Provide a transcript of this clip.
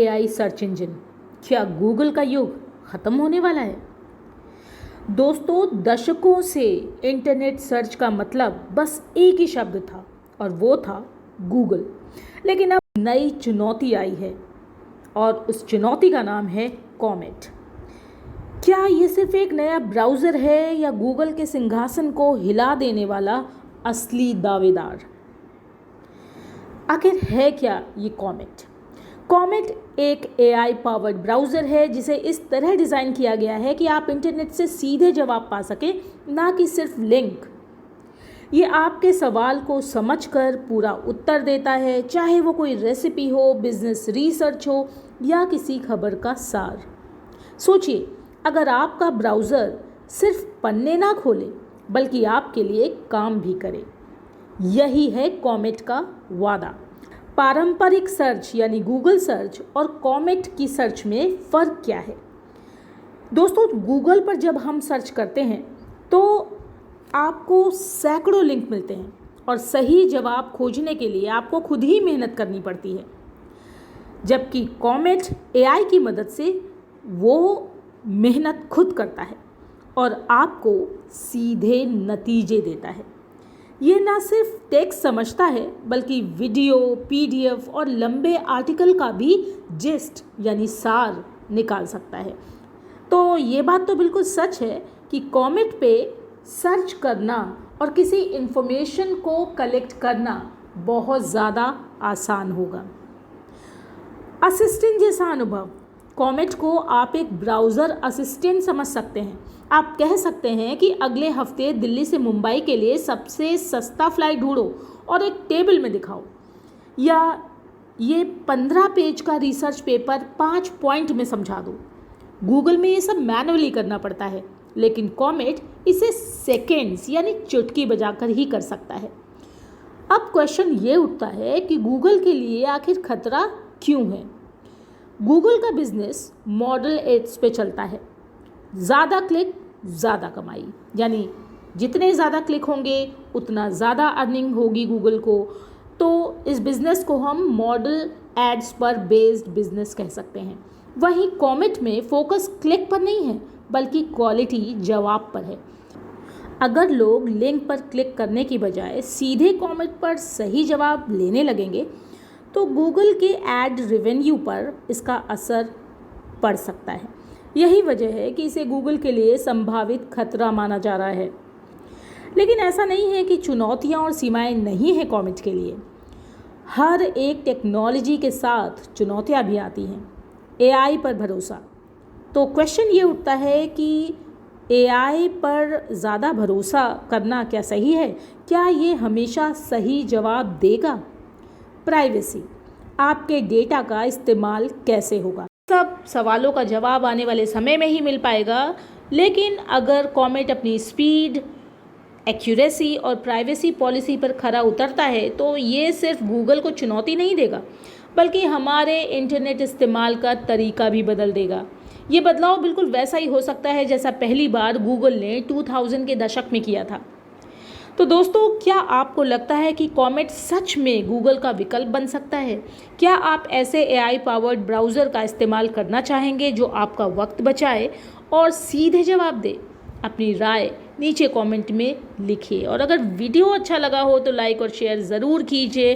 AI search engine, क्या Google का युग खत्म होने वाला है? दोस्तों, दशकों से इंटरनेट सर्च का मतलब बस एक ही शब्द था और वो था गूगल। लेकिन अब नई चुनौती आई है और उस चुनौती का नाम है कॉमेट। क्या ये सिर्फ एक नया ब्राउज़र है या गूगल के सिंहासन को हिला देने वाला असली दावेदार? आखिर है क्या ये कॉमेट? कॉमेट एक एआई पावर्ड ब्राउज़र है जिसे इस तरह डिज़ाइन किया गया है कि आप इंटरनेट से सीधे जवाब पा सकें, ना कि सिर्फ लिंक। ये आपके सवाल को समझकर पूरा उत्तर देता है, चाहे वो कोई रेसिपी हो, बिजनेस रिसर्च हो या किसी खबर का सार। सोचिए, अगर आपका ब्राउज़र सिर्फ पन्ने ना खोले बल्कि आपके लिए काम भी करे। यही है कॉमेट का वादा। पारंपरिक सर्च यानी गूगल सर्च और कॉमेट की सर्च में फ़र्क क्या है? दोस्तों, गूगल पर जब हम सर्च करते हैं तो आपको सैकड़ों लिंक मिलते हैं और सही जवाब खोजने के लिए आपको खुद ही मेहनत करनी पड़ती है, जबकि कॉमेट एआई की मदद से वो मेहनत खुद करता है और आपको सीधे नतीजे देता है। ये ना सिर्फ टेक्स्ट समझता है बल्कि वीडियो, पीडीएफ और लंबे आर्टिकल का भी जिस्ट यानी सार निकाल सकता है। तो ये बात तो बिल्कुल सच है कि कॉमेट पे सर्च करना और किसी इन्फॉर्मेशन को कलेक्ट करना बहुत ज़्यादा आसान होगा। असिस्टेंट जैसा अनुभव। कॉमेट को आप एक ब्राउज़र असिस्टेंट समझ सकते हैं। आप कह सकते हैं कि अगले हफ्ते दिल्ली से मुंबई के लिए सबसे सस्ता फ्लाइट ढूंढो और एक टेबल में दिखाओ, या ये 15 पेज का रिसर्च पेपर 5 पॉइंट में समझा दो। गूगल में ये सब मैनुअली करना पड़ता है, लेकिन कॉमेट इसे सेकेंड्स यानी चुटकी बजाकर ही कर सकता है। अब क्वेश्चन ये उठता है कि गूगल के लिए आखिर खतरा क्यों है? गूगल का बिजनेस मॉडल एड्स पे चलता है। ज़्यादा क्लिक ज़्यादा कमाई, यानी जितने ज़्यादा क्लिक होंगे उतना ज़्यादा अर्निंग होगी गूगल को। तो इस बिज़नेस को हम मॉडल एड्स पर बेस्ड बिजनेस कह सकते हैं। वहीं कॉमेट में फोकस क्लिक पर नहीं है बल्कि क्वालिटी जवाब पर है। अगर लोग लिंक पर क्लिक करने की बजाय सीधे कॉमेट पर सही जवाब लेने लगेंगे तो गूगल के एड रेवेन्यू पर इसका असर पड़ सकता है। यही वजह है कि इसे गूगल के लिए संभावित खतरा माना जा रहा है। लेकिन ऐसा नहीं है कि चुनौतियां और सीमाएं नहीं हैं कॉमेट के लिए। हर एक टेक्नोलॉजी के साथ चुनौतियां भी आती हैं। एआई पर भरोसा। तो क्वेश्चन ये उठता है कि एआई पर ज़्यादा भरोसा करना क्या सही है? क्या ये हमेशा सही जवाब देगा? प्राइवेसी। आपके डेटा का इस्तेमाल कैसे होगा? सब सवालों का जवाब आने वाले समय में ही मिल पाएगा। लेकिन अगर कॉमेट अपनी स्पीड, एक्यूरेसी और प्राइवेसी पॉलिसी पर खरा उतरता है तो ये सिर्फ गूगल को चुनौती नहीं देगा बल्कि हमारे इंटरनेट इस्तेमाल का तरीका भी बदल देगा। ये बदलाव बिल्कुल वैसा ही हो सकता है जैसा पहली बार गूगल ने 2000 के दशक में किया था। तो दोस्तों, क्या आपको लगता है कि कॉमेट सच में गूगल का विकल्प बन सकता है? क्या आप ऐसे एआई पावर्ड ब्राउज़र का इस्तेमाल करना चाहेंगे जो आपका वक्त बचाए और सीधे जवाब दे? अपनी राय नीचे कमेंट में लिखिए और अगर वीडियो अच्छा लगा हो तो लाइक और शेयर ज़रूर कीजिए।